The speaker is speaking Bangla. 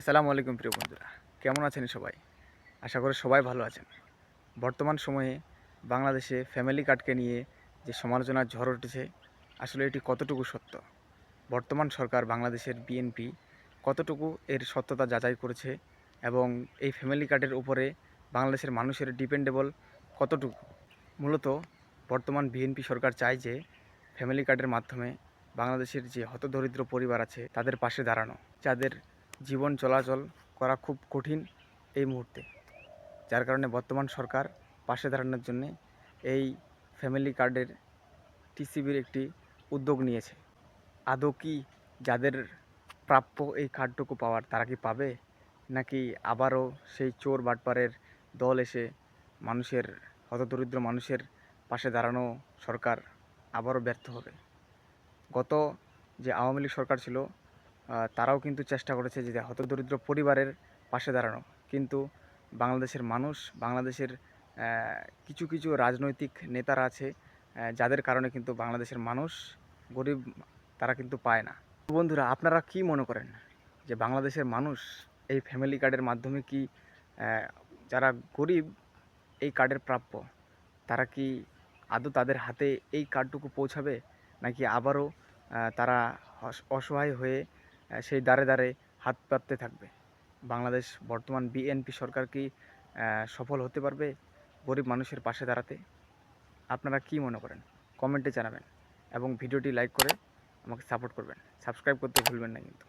আসসালামু আলাইকুম প্রিয় বন্ধুরা, কেমন আছেন সবাই? আশা করি সবাই ভালো আছেন। বর্তমান সময়ে বাংলাদেশে ফ্যামিলি কার্ডকে নিয়ে যে সমালোচনার ঝড় উঠেছে, আসলে এটি কতটুকু সত্য? বর্তমান সরকার বাংলাদেশের বিএনপি কতটুকু এর সত্যতা যাচাই করেছে এবং এই ফ্যামিলি কার্ডের উপরে বাংলাদেশের মানুষের ডিপেন্ডেবল কতটুকু? মূলত বর্তমান বিএনপি সরকার চায় যে ফ্যামিলি কার্ডের মাধ্যমে বাংলাদেশের যে হতদরিদ্র পরিবার আছে তাদের পাশে দাঁড়ানো, যাদের জীবন চলাচল করা খুব কঠিন এই মুহূর্তে। যার কারণে বর্তমান সরকার পাশে দাঁড়ানোর জন্যে এই ফ্যামিলি কার্ডের টিসিবির একটি উদ্যোগ নিয়েছে। আদৌ কি যাদের প্রাপ্য এই কার্ডটুকু পাওয়ার তারা কি পাবে, নাকি আবারও সেই চোর বাটপারের দল এসে মানুষের, হতদরিদ্র মানুষের পাশে দাঁড়ানো সরকার আবারও ব্যর্থ হবে? গত যে আওয়ামী লীগ সরকার ছিল, তারাও কিন্তু চেষ্টা করেছে যে হতদরিদ্র পরিবারের পাশে দাঁড়ানো, কিন্তু বাংলাদেশের মানুষ, বাংলাদেশের কিছু কিছু রাজনৈতিক নেতারা আছে যাদের কারণে কিন্তু বাংলাদেশের মানুষ, গরিব, তারা কিন্তু পায় না। তো বন্ধুরা, আপনারা কি মনে করেন যে বাংলাদেশের মানুষ এই ফ্যামিলি কার্ডের মাধ্যমে কি, আহ, যারা গরিব, এই কার্ডের প্রাপ্য, তারা কি আদৌ তাদের হাতে এই কার্ডটুকু পৌঁছাবে, নাকি আবারও তারা অসহায় হয়ে সেই দ্বারে দ্বারে হাত পাততে থাকবে? বাংলাদেশ বর্তমান বিএনপি সরকার কি সফল হতে পারবে গরিব মানুষের পাশে দাঁড়াতে? আপনারা কি মনে করেন? কমেন্টে জানাবেন এবং ভিডিওটি লাইক করে আমাকে সাপোর্ট করবেন। সাবস্ক্রাইব করতে ভুলবেন না কিন্তু।